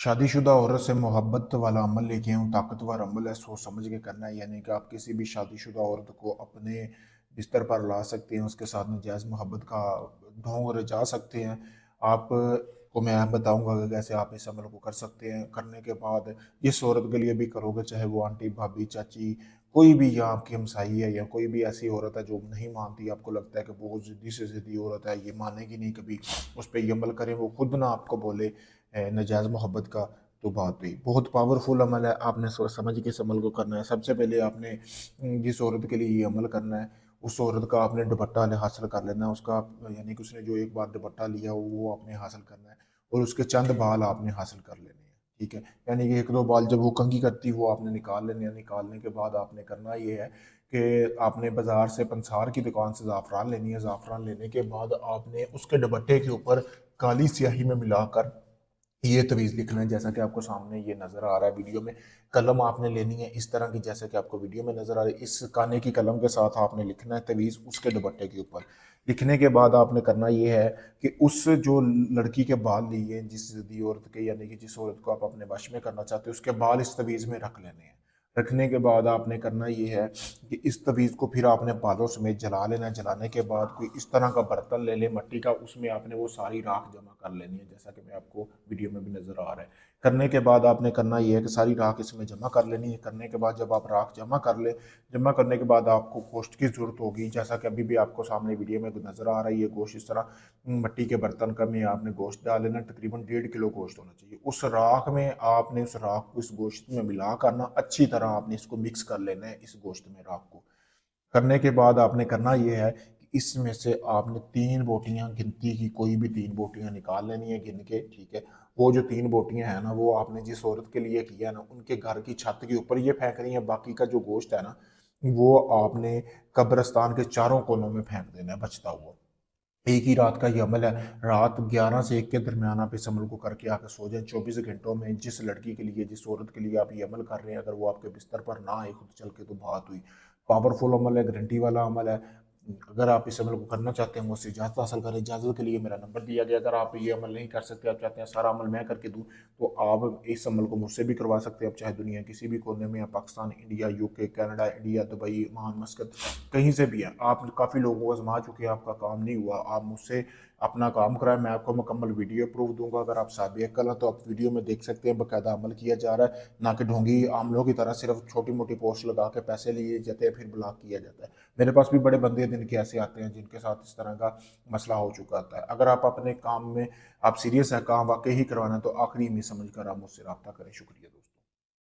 शादीशुदा औरत से मोहब्बत वाला अमल लेके आऊँ, ताकतवर अमल है, सोच समझ के करना है। यानी कि आप किसी भी शादीशुदा औरत को अपने बिस्तर पर ला सकते हैं, उसके साथ नजायज़ मोहब्बत का ढोंग रचा सकते हैं। आप को मैं बताऊंगा कि कैसे आप इस अमल को कर सकते हैं। करने के बाद जिस औरत के लिए भी करोगे, चाहे वो आंटी, भाभी, चाची, कोई भी, या आपकी हमसाई है, या कोई भी ऐसी औरत है जो नहीं मानती, आपको लगता है कि बहुत ज़िद्दी से ज़िद्दी औरत है, ये मानेगी नहीं कभी, उस पर ये अमल करें, वो खुद ना आपको बोले नजायज़ मोहब्बत का, तो बात हुई। बहुत पावरफुल अमल है, आपने सोच समझ के इस अमल को करना है। सबसे पहले आपने जिस औरत के लिए ये अमल करना है, उस औरत का आपने दुपट्टा हासिल कर लेना है। उसका यानी कि उसने जो एक बार दुपट्टा लिया वो आपने हासिल करना है, और उसके चंद बाल आपने हासिल कर लेने हैं। ठीक है, यानी कि एक दो बाल जब वो कंघी करती वो आपने निकाल लेने हैं। निकालने के बाद आपने करना ये है कि आपने बाजार से पंसार की दुकान से ज़ाफ़रान लेनी है। ज़ाफ़रान लेने के बाद आपने उसके दुपट्टे के ऊपर काली स्याही में मिलाकर ये तवीज़ लिखना है, जैसा कि आपको सामने ये नज़र आ रहा है वीडियो में। कलम आपने लेनी है इस तरह की, जैसे कि आपको वीडियो में नज़र आ रही है। इस काने की कलम के साथ आपने लिखना है तवीज़ उसके दुपट्टे के ऊपर। लिखने के बाद आपने करना ये है कि उस जो लड़की के बाल लिए, जिस दी औरत के, यानी कि जिस औरत को आप अपने वश में करना चाहते हो, उसके बाल इस तवीज़ में रख लेने हैं। रखने के बाद आपने करना ये है कि इस तवीज़ को फिर आपने बालों समेत जला लेना है। जलाने के बाद कोई इस तरह का बर्तन ले लें मट्टी का, उसमें आपने वो सारी राख जमा कर लेनी है, जैसा कि मैं आपको वीडियो में भी नज़र आ रहा है। करने के बाद आपने करना ये है कि सारी राख इसमें जमा कर लेनी है। करने के बाद जब आप राख जमा कर ले, जमा करने के बाद आपको गोश्त की ज़रूरत होगी, जैसा कि अभी भी आपको सामने वीडियो में नज़र आ रही है। गोश्त इस तरह मिट्टी के बर्तन का में आपने गोश्त डाल लेना। तकरीबन 1.5 किलो गोश्त होना चाहिए। उस राख में आपने उस राख को इस गोश्त में मिला करना, अच्छी तरह आपने इसको मिक्स कर लेना है इस गोश्त में राख को। करने के बाद आपने करना ये है कि इसमें से आपने 3 बोटियां, गिनती की कोई भी 3 बोटियां निकाल लेनी है गिन के। ठीक है, वो जो 3 बोटियां हैं ना, वो आपने जिस औरत के लिए किया ना, उनके घर की छत के ऊपर ये फेंकनी है। बाकी का जो गोश्त है ना, वो आपने कब्रिस्तान के चारों कोनों में फेंक देना है बचता हुआ। एक ही रात का ये अमल है। रात 11 से 1 के दरमियान आप इस अमल को करके आकर सो जाएं। 24 घंटों में जिस लड़की के लिए, जिस औरत के लिए आप ये अमल कर रहे हैं, अगर वो आपके बिस्तर पर ना आए खुद चल के, तो बात हुई। पावरफुल अमल है, गारंटी वाला अमल है। अगर आप इस अमल को करना चाहते हैं, मुझसे इजाज़त हासिल करें। इजाज़त के लिए मेरा नंबर दिया गया। अगर आप ये अमल नहीं कर सकते, आप चाहते हैं सारा अमल मैं करके दूँ, तो आप इस अमल को मुझसे भी करवा सकते हैं। आप चाहे दुनिया किसी भी कोने में, या Pakistan, India, UK, Canada, India, Dubai, मान मस्कत, कहीं से भी है। आप काफ़ी लोगों को आजमा चुके हैं, आपका काम नहीं हुआ, आप मुझसे अपना काम कराएं। मैं आपको मुकम्मल वीडियो प्रूफ दूंगा। अगर आप साबित कल हैं तो आप वीडियो में देख सकते हैं बाकायदा अमल किया जा रहा है, ना कि ढोंगी आमलों की तरह सिर्फ छोटी मोटी पोस्ट लगा के पैसे लिए जाते हैं, फिर ब्लॉक किया जाता है। मेरे पास भी बड़े बंदे दिन के ऐसे आते हैं जिनके साथ इस तरह का मसला हो चुका होता है। अगर आप अपने काम में आप सीरियस है, काम वाकई ही करवाना है, तो आखिरी में समझ कर आप मुझसे रब्ता करें। शुक्रिया दोस्तों।